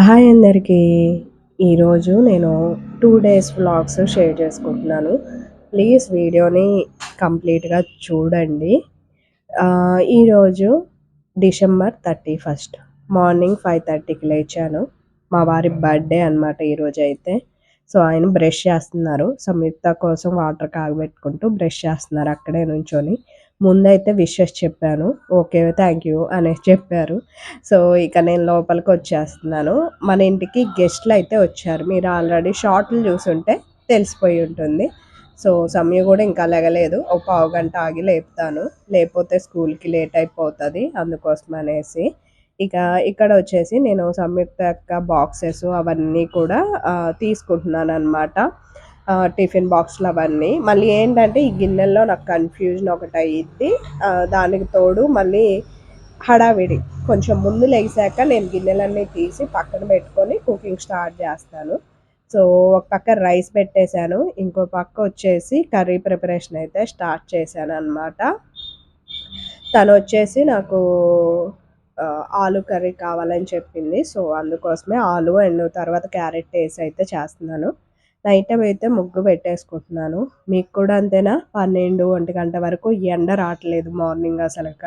Hi అందరికీ. ఈరోజు నేను 2 డేస్ వ్లాగ్స్ షేర్ చేసుకుంటున్నాను. ప్లీజ్ వీడియోని కంప్లీట్‌గా చూడండి. ఈరోజు డిసెంబర్ 31 మార్నింగ్ 5:30కి లేచాను. మా వారి బర్త్‌డే అనమాట ఈరోజైతే. సో, ఆయన బ్రష్ చేస్తున్నారు. సంయుక్త కోసం వాటర్ కాగబెట్టుకుంటూ బ్రష్ చేస్తున్నారు అక్కడే నుంచొని. ముందైతే విషెస్ చెప్పాను. ఓకే. థ్యాంక్ యూ అనేసి చెప్పారు. సో, ఇక నేను లోపలికొచ్చేస్తున్నాను. మన ఇంటికి గెస్ట్‌లయితే వచ్చారు. మీరు ఆల్రెడీ షార్ట్‌లు చూసుంటే తెలిసిపోయి ఉంటుంది. సో, సమయ గూడా ఇంకా లెగలేదు. ఒక పావుగంట ఆగి లేపుతాను. లేపోతే స్కూల్‌కి లేట్ అయిపోతది. అందుకోసమనేసి. ఇక ఇక్కడొచ్చేసి నేను సంయుక్త యొక్క బాక్సెస్ అవన్నీ కూడా తీసుకుంటున్నాననమాట. టిఫిన్ బాక్స్‌లు అవన్నీ. మళ్ళీ ఏంటంటే ఈ గిన్నెల్లో నాకు కన్‌ఫ్యూజన్ ఒకటయిద్ది. దానికి తోడు మళ్ళీ హడావిడి. కొంచెం ముందు లెగిసాక నేను గిన్నెలన్నీ తీసి పక్కన పెట్టుకొని కుకింగ్ స్టార్ట్ చేస్తాను. సో, ఒక పక్క రైస్ పెట్టేశాను. ఇంకో పక్క వచ్చేసి కర్రీ ప్రిపరేషన్ అయితే స్టార్ట్ చేశాననమాట. తనొచ్చేసి నాకు ఆలు కర్రీ కావాలని చెప్పింది. సో, అందుకోసమే ఆలు అండ్ తర్వాత క్యారెట్ ఏసి అయితే చేస్తున్నాను. నైట్ టైమ్ అయితే ముగ్గు పెట్టేసుకుంటున్నాను. మీకు కూడా అంతేనా? 12, 1 గంట వరకు ఎండ రావట్లేదు మార్నింగ్ అసలక.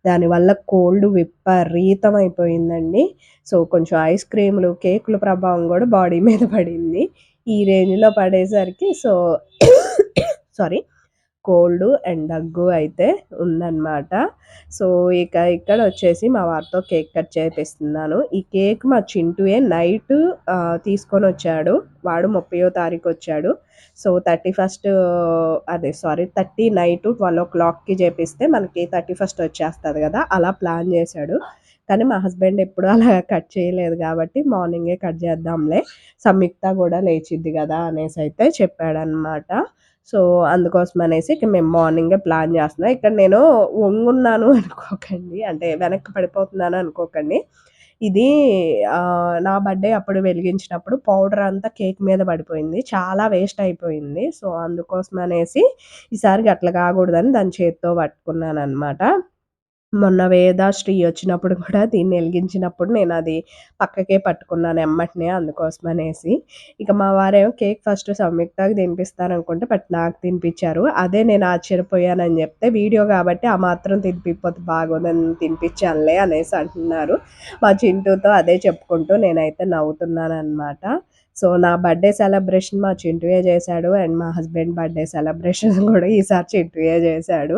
దానివల్ల కోల్డ్ విపరీతమైపోయిందండి. సో, కొంచెం ఐస్ క్రీములు, కేకుల ప్రభావం గూడా బాడీ మీద పడింది. ఈ రేంజ్‌లో పడేసరికి సో, సారీ. కోల్డ్ అండ్ దగ్గు అయితే ఉందనమాట. సో, ఇక ఇక్కడొచ్చేసి మా వారితో కేక్ కట్ చేపిస్తున్నాను. ఈ కేక్ మా చింటూయే నైటు తీసుకొనొచ్చాడు. వాడు 30వ తారీఖొచ్చాడు. సో, 31 అదే సారీ 30 నైటు 12:00కి చేపిస్తే మనకి 31 వచ్చేస్తది గదా! అలా ప్లాన్ జేశాడు. కానీ మా హస్బెండ్ ఎప్పుడు అలా కట్ చేయలేదు గాబట్టి మార్నింగే కట్ చేద్దాంలే. సంయుక్త గూడా లేచిద్ది గదా! అనేసైతే చెప్పాడనమాట. సో, అందుకోసమనేసి ఇక మేము మార్నింగే ప్లాన్ జేస్తున్నాం. ఇక్కడ నేను వంగున్నాను అనుకోకండి. అంటే వెనక్కి పడిపోతున్నాను అనుకోకండి. ఇది నా బర్త్‌డే అప్పుడు వెలిగించినప్పుడు పౌడర్ అంతా కేక్ మీద పడిపోయింది. చాలా వేస్ట్ అయిపోయింది. సో, అందుకోసమనేసి ఈసారి గట్ల కాకూడదని దాన్ని చేత్తో పట్టుకున్నాననమాట. మొన్న వేదశ్రీ వచ్చినప్పుడు కూడా దీన్ని ఎలిగించినప్పుడు నేనది పక్కకే పట్టుకున్నాను ఎమ్మటనే అందుకోసమనేసి. ఇక మా వారేమో కేక్ ఫస్ట్ సంయుక్తకి తినిపిస్తారనుకుంటే బట్ నాకు తినిపిచ్చారు. అదే నేను ఆశ్చర్యపోయానని జెప్తే వీడియో గాబట్టి ఆ మాత్రం తినిపియకపోతే బాగోదని తినిపిచ్చానులే అనేసి అంటున్నారు. మా చింటూతో అదే చెప్పుకుంటూ నేనైతే నవ్వుతున్నాననమాట. సో, నా బర్త్‌డే సెలబ్రేషన్ మా చింటూయే జేశాడు. అండ్ మా హస్బెండ్ బర్త్‌డే సెలబ్రేషన్ గూడా ఈసారి చింటూయే జేశాడు.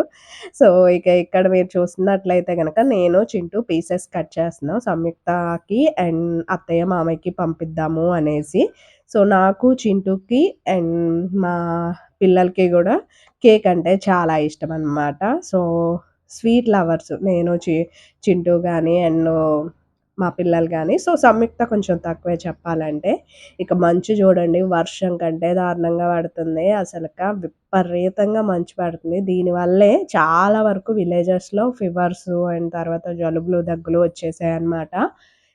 సో, ఇక ఇక్కడ మీరు చూస్తున్నట్లయితే గనక నేను, చింటూ పీసెస్ కట్ చేస్తున్నాం. సంయుక్తకి అండ్ అత్తయ్య, మామయ్యకి పంపిద్దాము అనేసి. సో, నాకు, చింటూకి అండ్ మా పిల్లలకి గూడా కేక్ అంటే చాలా ఇష్టమనమాట. సో, స్వీట్ లవర్స్ నేను, చింటూ గాని అండ్ మా పిల్లలు గాని. సో, సంయుక్త కొంచెం తక్కువే చెప్పాలంటే. ఇక మంచు చూడండి వర్షం కంటే దారుణంగా పడుతుంది. అసలక విపరీతంగా మంచు పడుతుంది. దీనివల్లే చాలా వరకు విలేజెస్‌లో ఫీవర్స్ అండ్ తర్వాత జలుబులు, దగ్గులు వచ్చేసాయన్నమాట.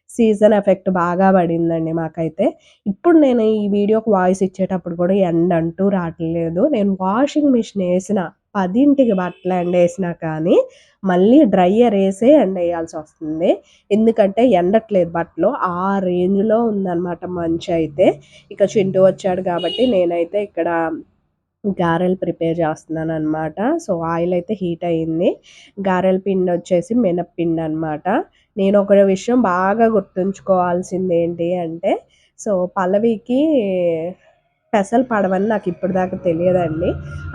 సీజన్ ఎఫెక్ట్ బాగా పడిందండి మాకైతే. ఇప్పుడు నేను ఈ వీడియోకి వాయిస్ ఇచ్చేటప్పుడు కూడా ఎండంటూ రావట్లేదు. నేను వాషింగ్ మిషన్ ఏసిన 10కి బట్టలు ఎండేసినా కానీ మళ్ళీ డ్రైయర్ ఏసే ఎండేయాల్సొస్తుంది. ఎందుకంటే ఎండట్లేదు బట్టలు. ఆ రేంజ్‌లో ఉందనమాట మంచయితే. ఇక చింటూ వచ్చాడు కాబట్టి నేనైతే ఇక్కడ గారెలు ప్రిపేర్ చేస్తున్నాననమాట. సో, ఆయిలయితే హీట్ అయింది. గారెల పిండొచ్చేసి మినప్పిండనమాట. నేనొక విషయం బాగా గుర్తుంచుకోవాల్సిందేంటి అంటే, సో, పల్లవికి పెసలు పడవని నాకిప్పటిదాకా తెలియదండి.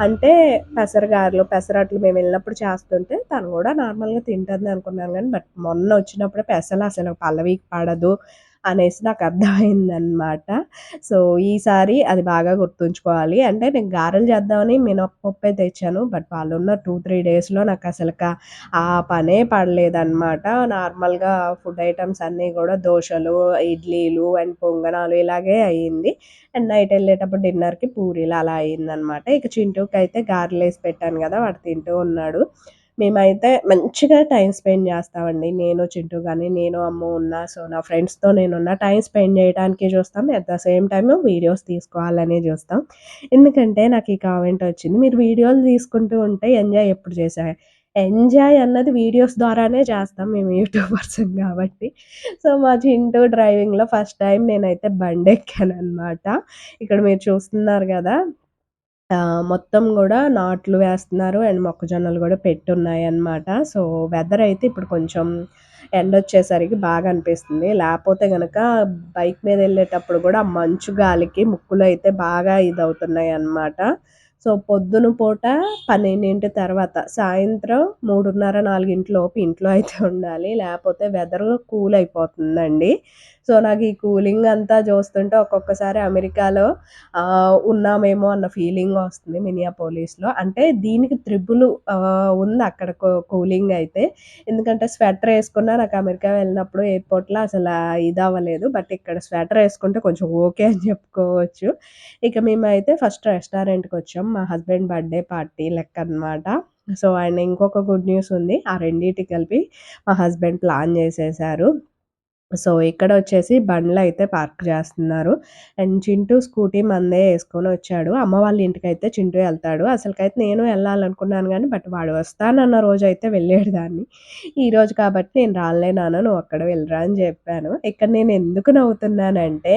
అంటే పెసర గారెలు, పెసరట్లు మేమెళ్ళినప్పుడు చేస్తుంటే తను గూడా నార్మల్‌గా తింటదనుకున్నాను గానీ, బట్ మొన్నొచ్చినప్పుడే పెసలసలు పల్లవికి పడదు అనేసి నాకర్థమైందనమాట. సో, ఈసారి అది బాగా గుర్తుంచుకోవాలి. అంటే నేను గారెలు చేద్దామని మినపప్పే తెచ్చాను. బట్ వాళ్ళున్న 2, 3 డేస్‌లో నాకసలక ఆ పనే పడలేదనమాట. నార్మల్‌గా ఫుడ్ ఐటెమ్స్ అన్నీ గూడా దోసలు, ఇడ్లీలు అండ్ పొంగనాలు ఇలాగే అయింది. అండ్ నైటెళ్ళేటప్పుడు డిన్నర్‌కి పూరీలు అలా అయిందనమాట. ఇక చింటూకైతే గారెలేసి పెట్టాను గదా! వాడు తింటూ ఉన్నాడు. మేమైతే మంచిగా టైమ్ స్పెండ్ జేస్తామండి. నేను, చింటూ గాని, నేను, అమ్ము ఉన్నా, సో, నా ఫ్రెండ్స్‌తో నేనున్నా టైమ్ స్పెండ్ జేయటానికి జూస్తాం. At the same time videos తీసుకోవాలని జూస్తాం. ఎందుకంటే నాకు ఈ కామెంట్ వచ్చింది. మీరు వీడియోలు తీసుకుంటూ ఉంటే ఎంజాయ్ ఎప్పుడు ఎంజాయ్ అన్నది వీడియోస్ ద్వారానే చేస్తాం మేము యూట్యూబర్సం గాబట్టి. సో, మా చింటూ డ్రైవింగ్‌లో ఫస్ట్ టైమ్ నేనైతే బండెక్కాననమాట. ఇక్కడ మీరు చూస్తున్నారు గదా! మొత్తం గూడా నాట్లు వేస్తున్నారు అండ్ మొక్కజొన్నలు గూడా పెట్టున్నాయన్నమాట. సో, వెదర్ అయితే ఇప్పుడు కొంచెం ఎండొచ్చేసరికి బాగా అనిపిస్తుంది. లేపోతే గనక బైక్ మీదెళ్ళేటప్పుడు గూడా ఆ మంచు గాలికి ముక్కులో అయితే బాగా ఇదవుతున్నాయన్నమాట. సో, పొద్దున పూట 12 తర్వాత సాయంత్రం 3:30, 4 లోపు ఇంట్లో అయితే ఉండాలి. లేపోతే వెదరు కూల్ అయిపోతుందండి. సో, నాకు ఈ కూలింగ్ అంతా చూస్తుంటే ఒక్కొక్కసారి అమెరికాలో ఉన్నామేమో అన్న ఫీలింగొస్తుంది మినియాపోలిస్‌లో. అంటే దీనికి త్రిబుల్ ఉంది అక్కడ కూలింగ్ అయితే. ఎందుకంటే స్వెటరేసుకున్నా నాకు అమెరికా వెళ్ళినప్పుడు ఎయిర్‌పోర్ట్‌లో అసలా ఇదవ్వలేదు. బట్ ఇక్కడ స్వెటరేసుకుంటే కొంచెం ఓకే అని చెప్పుకోవచ్చు. ఇక మేమైతే ఫస్ట్ రెస్టారెంట్‌కొచ్చాం. మా హస్బెండ్ బర్త్‌డే పార్టీ లెక్కనమాట. సో, అండ్ ఇంకొక గుడ్ న్యూస్ ఉంది. ఆ రెండిటికి కలిపి మా హస్బెండ్ ప్లాన్ చేసేసారు. సో, ఇక్కడొచ్చేసి బండ్లయితే పార్క్ చేస్తున్నారు. అండ్ చింటూ స్కూటీ మందే యేసుకొనొచ్చాడు. అమ్మ వాళ్ళ ఇంటికైతే చింటూ ఎళ్తాడు. అసలుకైతే నేను ఎళ్ళాలనుకున్నాను గానీ, బట్ వాడు వస్తానన్న రోజైతే వెళ్ళేదాన్ని. ఈరోజు కాబట్టి నేను రానులే నాన్న నువ్వొక్కడే వెళ్ళిరా అని జెప్పాను. ఇక్కడ నేనెందుకు నవ్వుతున్నానంటే,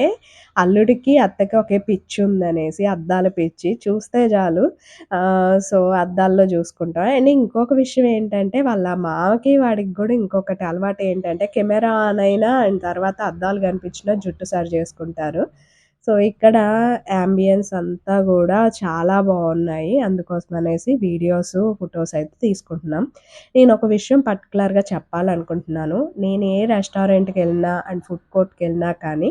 అల్లుడికి, అత్తకి ఒకే పిచ్చుందనేసి అద్దాల పిచ్చి. చూస్తే చాలు సో, అద్దాల్లో జూసుకుంటాం. అండ్ ఇంకొక విషయం ఏంటంటే, వాళ్ళ మామకి, వాడికి గూడా ఇంకొకటి అలవాటేంటంటే, కెమెరా ఆన్ అయినా అండ్ తర్వాత అద్దాలు గనిపించినా జుట్టు సరి జేసుకుంటారు. సో, ఇక్కడ యాంబియన్స్ అంతా గూడా చాలా బావున్నాయి. అందుకోసమనేసి వీడియోసు, ఫోటోస్ అయితే తీసుకుంటున్నాం. నేనొక విషయం పర్టిక్యులర్‌గా చెప్పాలనుకుంటున్నాను. నేను ఏ రెస్టారెంట్‌కెళ్ళినా అండ్ ఫుడ్ కోర్ట్‌కెళ్ళినా కానీ,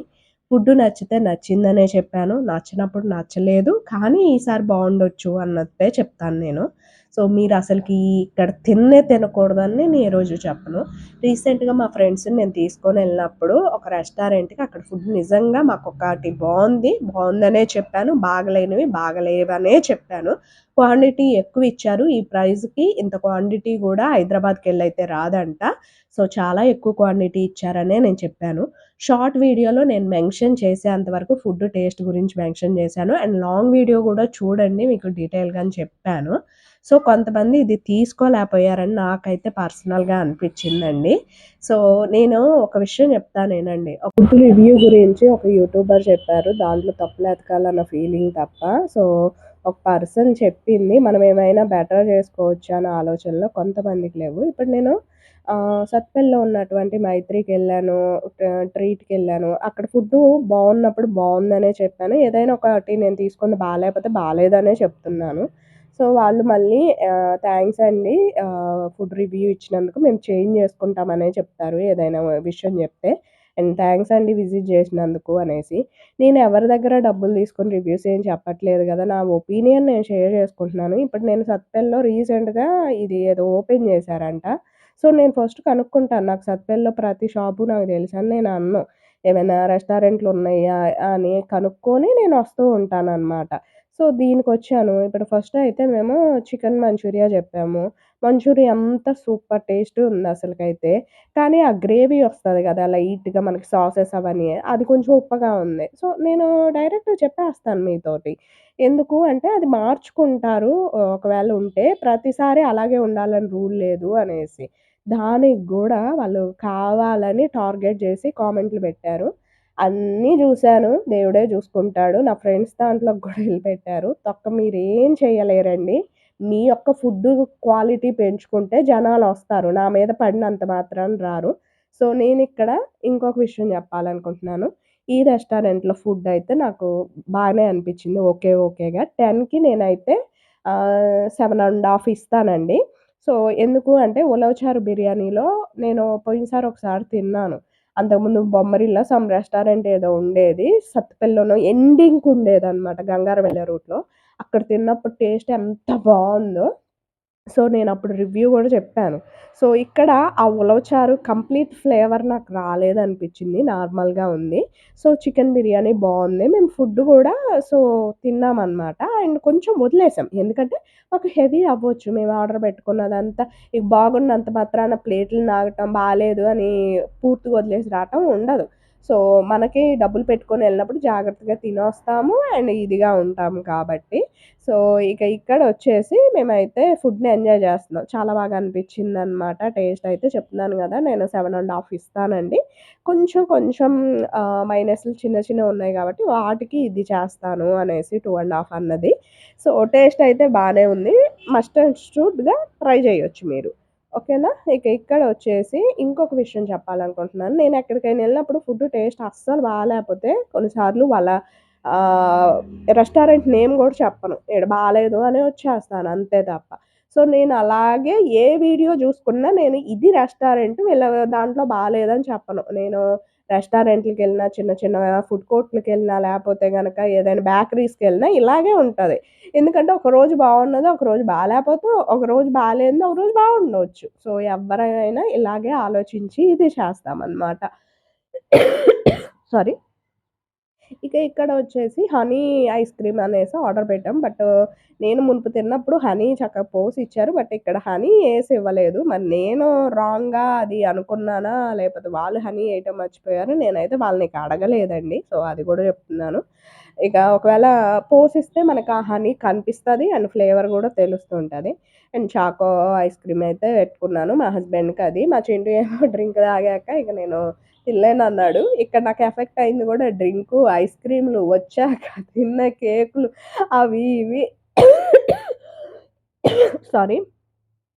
ఫుడ్ నచ్చితే నచ్చిందనే చెప్పాను. నచ్చనప్పుడు నచ్చలేదు. కానీ ఈసారి బావుండొచ్చు అన్నట్టే చెప్తాను నేను. సో, మీరసలకి ఇక్కడ తిన్నే తినకూడదని నేను ఏ రోజు చెప్పను. రీసెంట్‌గా మా ఫ్రెండ్స్‌ని నేను తీసుకొనెళ్ళినప్పుడు ఒక రెస్టారెంట్‌కి అక్కడ ఫుడ్ నిజంగా మాకొకటి బావుందనే చెప్పాను. బాగలేనివి బాగలేవనే చెప్పాను. క్వాంటిటీ ఎక్కువిచ్చారు. ఈ ప్రైస్‌కి ఇంత క్వాంటిటీ గూడా హైదరాబాద్‌కెళ్ళైతే రాదంట. సో, చాలా ఎక్కువ క్వాంటిటీ ఇచ్చారనే నేను చెప్పాను. షార్ట్ వీడియోలో నేను మెన్షన్ చేసేంత వరకు ఫుడ్ టేస్ట్ గురించి మెన్షన్ చేశాను. అండ్ లాంగ్ వీడియో గూడా చూడండి మీకు డీటెయిల్‌గా అని చెప్పాను. సో, కొంతమంది ఇది తీసుకోలేకపోయారని నాకైతే పర్సనల్‌గా అనిపిచ్చిందండి. సో, నేను ఒక విషయం చెప్తానినండి. ఒక ఫుడ్ రివ్యూ గురించి ఒక యూట్యూబర్ చెప్పారు. దాంట్లో తప్పులెతకాలన్న ఫీలింగ్ తప్ప. సో, ఒక పర్సన్ చెప్పింది మనం ఏమైనా బెటర్ చేసుకోవచ్చా అన్న ఆలోచనలో కొంతమందికి లేవు. ఇప్పుడు నేను సత్పల్లిలో ఉన్నటువంటి మైత్రికెళ్ళాను, ట్రీట్‌కెళ్ళాను. అక్కడ ఫుడ్డు బావున్నప్పుడు బావుందనే చెప్పాను. ఏదైనా ఒకటి నేను తీసుకుంది బాలేపోతే బాలేదనే చెప్తున్నాను. సో, వాళ్ళు మళ్ళీ థాంక్స్ అండి ఫుడ్ రివ్యూ ఇచ్చినందుకు మేము చేంజ్ చేసుకుంటామనే చెప్తారు ఏదైనా విషయం చెప్తే. అండ్ థాంక్స్ అండి విజిట్ చేసినందుకు అనేసి. నేను ఎవరి దగ్గర డబ్బులు తీసుకొని రివ్యూస్ ఏం చెప్పట్లేదు గదా! నా ఒపీనియన్ నేను షేర్ చేసుకుంటున్నాను. ఇప్పుడు నేను సత్పల్లిలో రీసెంట్‌గా ఇది ఏదో ఓపెన్ చేశారంట. సో, నేను ఫస్ట్ కనుక్కుంటాను. నాకు సత్పల్లిలో ప్రతి షాపు నాకు తెలుసని నేను అనను. ఏమైనా రెస్టారెంట్లున్నాయా అని కనుక్కొని నేను వస్తూ ఉంటాననమాట. సో, దీనికొచ్చాను. ఇప్పుడు ఫస్ట్ అయితే మేము చికెన్ మంచూరియా జెప్పాము. మంచూరియా అంతా సూపర్ టేస్ట్ ఉందసలకైతే. కానీ ఆ గ్రేవీ వస్తది గదా! లైట్‌గా మనకి సాసెస్ అవన్నీ, అది కొంచెం ఉప్పగా ఉంది. సో, నేను డైరెక్ట్‌గా చెప్పేస్తాను మీతోటి. ఎందుకు అంటే అది మార్చుకుంటారు ఒకవేళ ఉంటే. ప్రతిసారి అలాగే ఉండాలని రూల్ లేదు అనేసి. దానికి గూడా వాళ్ళు కావాలని టార్గెట్ జేసి కామెంట్లు పెట్టారు. అన్నీ జూసాను. దేవుడే జూసుకుంటాడు. నా ఫ్రెండ్స్ దాంట్లోకి గూడా ఎళ్ళిపెట్టారు. తొక్క మీరేం చేయలేరండి. మీ యొక్క ఫుడ్డు క్వాలిటీ పెంచుకుంటే జనాలొస్తారు. నా మీద పడినంత మాత్రాన రారు. సో, నేనిక్కడ ఇంకొక విషయం జెప్పాలనుకుంటున్నాను. ఈ రెస్టారెంట్‌లో ఫుడ్డయితే నాకు బానే అనిపిచ్చింది. ఓకేగా 10కి నేనైతే 7½ ఇస్తానండి. సో, ఎందుకు అంటే ఉలవచారు బిర్యానీలో నేను పోయినసారి ఒకసారి తిన్నాను. అంతకుముందు బొమ్మరిల్లా సమ్ రెస్టారెంట్ ఏదో ఉండేది. సత్తుపల్లిలోనో ఎండింగ్‌కుండేదనమాట గంగారం వెళ్ళే రూట్‌లో. అక్కడ తిన్నప్పుడు టేస్ట్ ఎంత బావుందో. సో, నేనప్పుడు రివ్యూ గూడా చెప్పాను. సో, ఇక్కడ ఆ ఉలవచారు కంప్లీట్ ఫ్లేవర్ నాకు రాలేదనిపిచ్చింది. నార్మల్‌గా ఉంది. సో, చికెన్ బిర్యానీ బావుంది. మేము ఫుడ్ గూడా సో, తిన్నామనమాట. అండ్ కొంచెం వదిలేసాం. ఎందుకంటే, మాకు హెవీ అవ్వచ్చు. మేము ఆర్డర్ పెట్టుకున్నదంతా బాగున్నంత మాత్రాన ప్లేట్లు నాగటం, బాలేదు అని పూర్తిగా వదిలేసి రావటం ఉండదు. సో, మనకి డబ్బులు పెట్టుకొని వెళ్ళినప్పుడు జాగ్రత్తగా తినొస్తాము అండ్ ఇదిగా ఉంటాము కాబట్టి. సో, ఇక ఇక్కడొచ్చేసి మేమైతే ఫుడ్‌ని ఎంజాయ్ చేస్తున్నాం. చాలా బాగా అనిపించిందనమాట. టేస్ట్ అయితే చెప్తున్నాను గదా! నేను 7½ ఇస్తానండి. కొంచెం కొంచెం మైనస్‌లు చిన్న చిన్నవున్నాయి గాబట్టి వాటికి ఇది చేస్తాను అనేసి 2½ అన్నది. సో, టేస్ట్ అయితే బానే ఉంది. మస్ట్ అండ్ షుడ్‌గా ట్రై జేయొచ్చు మీరు. ఓకేనా? ఇక ఇక్కడొచ్చేసి ఇంకొక విషయం చెప్పాలనుకుంటున్నాను. నేనెక్కడికైనా ఎళ్ళినప్పుడు ఫుడ్ టేస్ట్ అస్సలు బాలేపోతే కొన్నిసార్లు వాళ్ళ ఆహ్, రెస్టారెంట్ నేమ్ గూడా చెప్పను. ఈడ బాలేదు అని వచ్చేస్తాను అంతే తప్ప. సో, నేనలాగే ఏ వీడియో జూసుకున్నా నేను ఇది రెస్టారెంట్ వీళ్ళ దాంట్లో బాలేదని చెప్పను. నేను రెస్టారెంట్‌లకెళ్ళినా, చిన్న చిన్న ఫుడ్ కోర్ట్‌లకెళ్ళినా, లేపోతే గనక ఏదైనా బేకరీస్‌కెళ్ళినా ఇలాగే ఉంటది. ఎందుకంటే ఒకరోజు బావున్నది, ఒకరోజు బాలేపోతే, ఒకరోజు బాలేనిది, ఒకరోజు బావుండొచ్చు. సో, ఎవ్వరైనా ఇలాగే ఆలోచించి ఇది చేస్తామనమాట. సారీ. ఇక ఇక్కడ వచ్చేసి హనీ ఐస్ క్రీమ్ అనేసి ఆర్డర్ పెట్టాం. నేను మునుపు తిన్నప్పుడు హనీ చక్కగా పోసిచ్చారు. ఇక్కడ హనీ ఏసి ఇవ్వలేదు. మరి నేను రాంగ్‌గా అది అనుకున్నానా? లేపోతే వాళ్ళు హనీ ఏయటం మర్చిపోయారా? నేనైతే వాళ్ళని ఇక అడగలేదండి. సో, అది గూడా చెప్తున్నాను. ఇక ఒకవేళ పోసిస్తే మనకు ఆ హనీ కనిపిస్తది. అండ్ ఫ్లేవర్ గూడా తెలుస్తుంటది. అండ్ చాకో ఐస్ క్రీమ్ అయితే పెట్టుకున్నాను. మా హస్బెండ్‌కి అది. మా చింటూ ఏమో డ్రింక్ తాగాక ఇక నేను తినలేనన్నాడు. ఇక్కడ నాకు ఎఫెక్ట్ అయింది గూడా డ్రింకు, ఐస్ క్రీమ్‌లు వచ్చాక తిన్న కేకులు అవి ఇవి సారీ.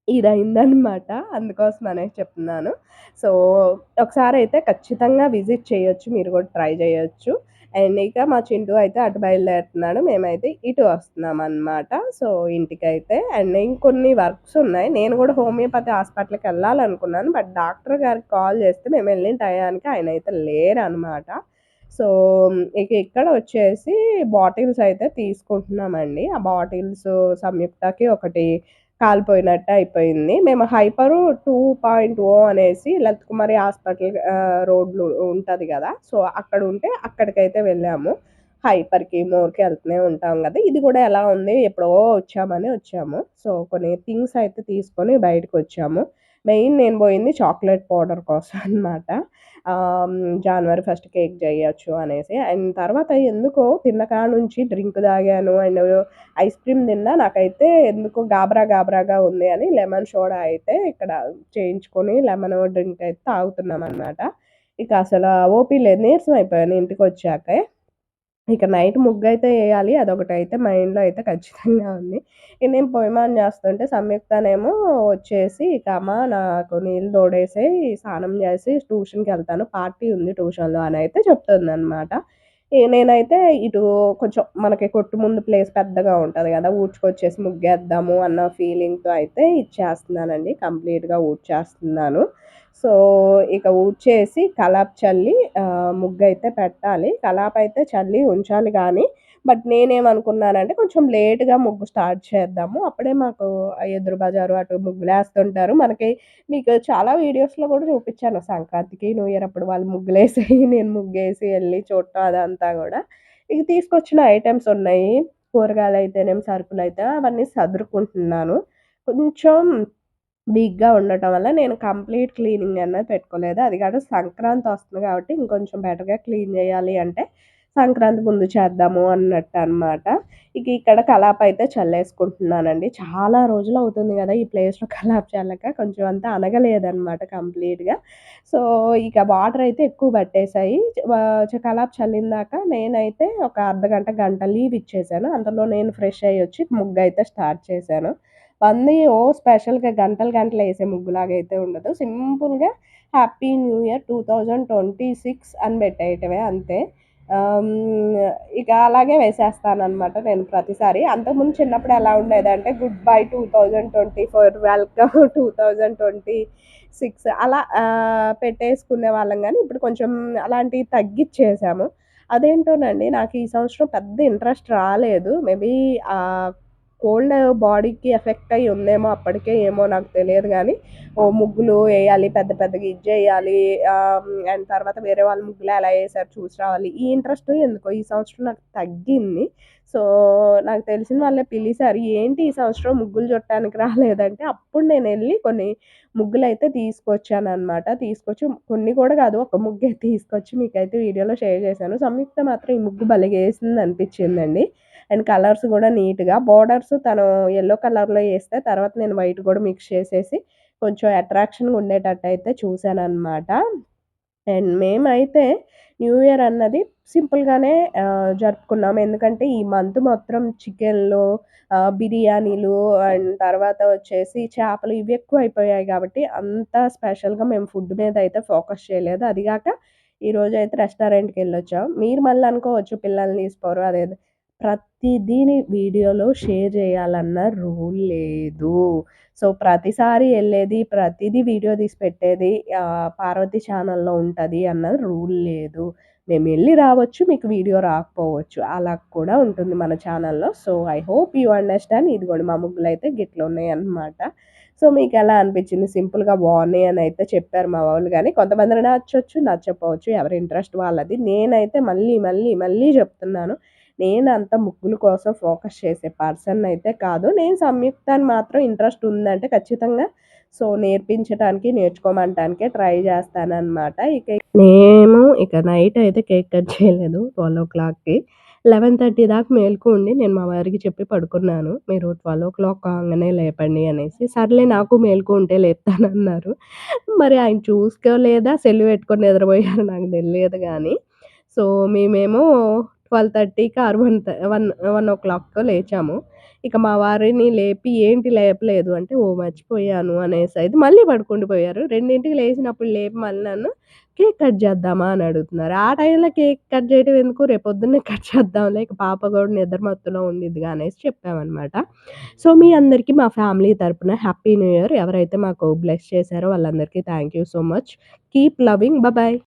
ఇదయిందనమాట. అందుకోసమనే చెప్తున్నాను. సో, ఒకసారయితే ఖచ్చితంగా విజిట్ చేయొచ్చు. మీరు గూడా ట్రై జేయొచ్చు. అండ్ ఇక మా చింటూ అయితే అటు బయలుదేరుతున్నాడు. మేమైతే ఇటు వస్తున్నామనమాట. సో, ఇంటికైతే. అండ్ ఇంకొన్ని వర్క్స్ ఉన్నాయి. నేను గూడా హోమియోపతి హాస్పిటల్‌కెళ్ళాలనుకున్నాను. డాక్టర్ గారికి కాల్ చేస్తే మేమెళ్ళిన టయానికి ఆయనైతే లేరనమాట. సో, ఇక ఇక్కడ వచ్చేసి బాటిల్స్ అయితే తీసుకుంటున్నామండి. ఆ బాటిల్స్ సంయుక్తకి ఒకటి కాలిపోయినట్టు అయిపోయింది. మేము హైపరు 2.0 అనేసి లలిత్ కుమారి హాస్పిటల్ రోడ్‌లో ఉంటది గదా! సో, అక్కడుంటే అక్కడికైతే వెళ్ళాము. హైపర్‌కి, మోర్‌కి ఎళ్తూనే ఉంటాం గదా! ఇది గూడా ఎలా ఉంది ఎప్పుడో వచ్చాము. సో, కొన్ని థింగ్స్ అయితే తీసుకొని బయటకొచ్చాము. మెయిన్ నేను బోయింది చాక్లేట్ పౌడర్ కోసం అన్నమాట. జనవరి 1 కేక్ జేయొచ్చు అనేసి. అండ్ తర్వాత ఎందుకో తిన్న కాడ నుంచి డ్రింక్ తాగాను అండ్ ఐస్ క్రీమ్ తిన్నా నాకైతే ఎందుకో గాబరాగా ఉంది అని లెమన్ సోడా అయితే ఇక్కడ చేయించుకొని లెమన్ డ్రింక్ అయితే తాగుతున్నామనమాట. ఇక అసల ఓపి లేదు. నీరసం అయిపోయాను ఇంటికొచ్చాకే. ఇక నైట్ ముగ్గయితే ఎయాలి. అదొకటైతే మైండ్‌లో అయితే ఖచ్చితంగా ఉంది. ఇక నేను పొయ్యిమాన చేస్తుంటే సంయుక్తనేమో వచ్చేసి ఇక అమ్మ నాకు నీళ్ళు తోడేసేయి, స్నానం చేసి ట్యూషన్‌కెళ్తాను. పార్టీ ఉంది ట్యూషన్‌లో అనైతే చెప్తుందనమాట. ఇక నేనైతే ఇటు కొంచెం మనకి కొట్టు ముందు ప్లేస్ పెద్దగా ఉంటది గదా! ఊడ్చుకొచ్చేసి ముగ్గేద్దాము అన్న ఫీలింగ్‌తో అయితే ఇచ్చేస్తున్నానండి. కంప్లీట్‌గా ఊడ్చేస్తున్నాను. సో, ఇక ఊడ్చేసి కల్లాపు చల్లి ముగ్గయితే పెట్టాలి. కల్లాపయితే చల్లి ఉంచాలి గానీ, నేనేమనుకున్నానంటే కొంచెం లేట్‌గా ముగ్గు స్టార్ట్ చేద్దాము. అప్పుడే మాకు ఎదురు బజారు అటు ముగ్గులేస్తుంటారు. మీకు చాలా వీడియోస్‌లో గూడా చూపిచ్చాను. సంక్రాంతికి, న్యూ ఇయర్ అప్పుడు వాళ్ళు ముగ్గులేసి నేను ముగ్గేసి ఎళ్లి చూడటం అదంతా గూడా. ఇక తీసుకొచ్చిన ఐటెమ్స్ ఉన్నాయి. కూరగాయలయితేనేమి, సరుకులైతే అవన్నీ సదురుకుంటున్నాను. కొంచెం వీక్‌గా ఉండటం వల్ల నేను కంప్లీట్ క్లీనింగ్ అన్నది పెట్టుకోలేదు. అది కాక సంక్రాంతి వస్తుంది కాబట్టి ఇంకొంచెం బెటర్‌గా క్లీన్ చేయాలి అంటే సంక్రాంతి ముందు చేద్దాము అన్నట్టనమాట. ఇక ఇక్కడ కలాపయితే చల్లేసుకుంటున్నానండి. చాలా రోజులవుతుంది గదా! ఈ ప్లేస్‌లో కలాపి చల్లక కొంచెం అంతా అనగలేదనమాట కంప్లీట్‌గా. సో, ఇక వాటరయితే ఎక్కువ పట్టేసాయి. కలాపి చల్లిందాక నేనైతే ఒక అర్ధగంట, గంట లీవ్ ఇచ్చేసాను. అంతలో నేను ఫ్రెష్ అయ్యొచ్చి ముగ్గయితే స్టార్ట్ చేశాను. స్పెషల్‌గా గంటలు గంటలేసే ముగ్గులాగైతే ఉండదు. సింపుల్‌గా హ్యాపీ న్యూ ఇయర్ 2026 అని పెట్టేయటమే అంతే. ఇక అలాగే వేసేస్తాననమాట నేను ప్రతిసారి. అంతకుముందు చిన్నప్పుడు ఎలా ఉండేదంటే గుడ్ బై 2024 వెల్కమ్ 2026 అలా పెట్టేసుకునేవాళ్ళం గానీ, ఇప్పుడు కొంచెం అలాంటివి తగ్గిచ్చేసాము. అదేంటోనండి నాకు ఈ సంవత్సరం పెద్ద ఇంట్రెస్ట్ రాలేదు. మేబీ ఆహ్ కోల్డ్ బాడీకి ఎఫెక్ట్ అయ్యి ఉందేమో అప్పటికే, ఏమో నాకు తెలియదు గానీ, ముగ్గులు ఎయాలి, పెద్ద పెద్దగా ఇది జేయాలి, అండ్ తర్వాత వేరే వాళ్ళ ముగ్గులు ఎలా ఏసారో చూసి రావాలి. ఈ ఇంట్రెస్ట్ ఎందుకో ఈ సంవత్సరం నాకు తగ్గింది. సో, నాకు తెలిసిన వాళ్ళే పిలిసారు. "ఏంటి ఈ సంవత్సరం ముగ్గులు చుట్టానికి రాలేదంటే" అప్పుడు నేనెళ్ళి కొన్ని ముగ్గులైతే తీసుకొచ్చాననమాట. తీసుకొచ్చి కొన్ని కూడా కాదు, ఒక ముగ్గే తీసుకొచ్చి మీకైతే వీడియోలో షేర్ చేశాను. సంయుక్త మాత్రం ఈ ముగ్గు భలేగేసిందనిపించిందండి. అండ్ కలర్స్ గూడా నీట్‌గా బోర్డర్స్ తను యెల్లో కలర్‌లో ఏస్తే, తర్వాత నేను వైట్ గూడా మిక్స్ చేసేసి కొంచెం అట్రాక్షన్‌గా ఉండేటట్టయితే చూసాననమాట. అండ్ మేమైతే న్యూ ఇయర్ అన్నది సింపుల్‌గానే జరుపుకున్నాం. ఎందుకంటే ఈ మంత్ మొత్తం చికెన్‌లు, బిర్యానీలు, అండ్ తర్వాత వచ్చేసి చేపలు ఇవి ఎక్కువైపోయాయి గాబట్టి, అంత స్పెషల్‌గా మేము ఫుడ్ మీద అయితే ఫోకస్ చేయలేదు. అది గాక ఈరోజైతే రెస్టారెంట్‌కెళ్ళొచ్చాం. మీరు మళ్ళీ అనుకోవచ్చు పిల్లల్ని తీసుకోరు అదేది. ప్రతిదీని వీడియోలో షేర్ చేయాలన్న రూల్ లేదు. సో, ప్రతిసారి ఎళ్ళేది, ప్రతీదీ వీడియో తీసి పెట్టేది పార్వతి ఛానెల్‌లో ఉంటది అన్న రూల్ లేదు. మేమెళ్లి రావచ్చు, మీకు వీడియో రాకపోవచ్చు. అలా కూడా ఉంటుంది మన ఛానెల్‌లో. So, I hope you understand. ఇదిగోండి మా ముగ్గులైతే గిట్లున్నాయన్నమాట. సో, మీకెలా అనిపించింది? సింపుల్‌గా బావున్నాయి అనయితే చెప్పారు మా వోళ్ళు గానీ, కొంతమందికి నచ్చొచ్చు, నచ్చకపోవచ్చు. ఎవరి ఇంట్రెస్ట్ వాళ్ళది. నేనైతే మళ్ళీ, మళ్ళీ, మళ్ళీ చెప్తున్నాను. నేనంత ముగ్గుల కోసం ఫోకస్ చేసే పర్సనయితే కాదు. నేను సంయుక్తాన్ని మాత్రం ఇంట్రెస్ట్ ఉందంటే ఖచ్చితంగా సో, నేర్పించటానికి, నేర్చుకోమంటానికే ట్రై చేస్తాననమాట. ఇక నైట్ అయితే కేక్ కట్ చేయలేదు 12:00కి. 11:30 దాకా మేలుకు ఉండి నేను మా వారికి చెప్పి పడుకున్నాను. మీరు 12:00 కాంగానే లేపండి అనేసి. సర్లే నాకు మెలుకువ ఉంటే లేపుతానన్నారు. మరి ఆయన చూసుకోలేదా, సెల్లు పెట్టుకొని నిద్రపోయారో నాకు తెలియదు గానీ. సో, మేమేమో 12:30కి ఆర్ 1:00కో లేచాము. ఇక మా వారిని లేపి "ఏంటి లేపలేదు" అంటే, "ఓహ్! మర్చిపోయాను" అనేసైతే మళ్ళీ పడుకుండిపోయారు. 2కి లేసినప్పుడు లేపి మళ్ళీ నన్ను "కేక్ కట్ చేద్దామా?" అని అడుగుతున్నారు. ఆ టైంలో కేక్ కట్ చేయడం ఎందుకు? రేపొద్దున్నే కట్ చేద్దాంలే. ఇక పాప కూడా నిద్ర మత్తులో ఉండిద్దిగా అనేసి చెప్పామనమాట. సో, మీ అందరికీ మా ఫ్యామిలీ తరపున హ్యాపీ న్యూ ఇయర్. ఎవరైతే మాకు బ్లెస్ చేశారో వాళ్ళందరికీ thank you so much. Keep loving. Bye.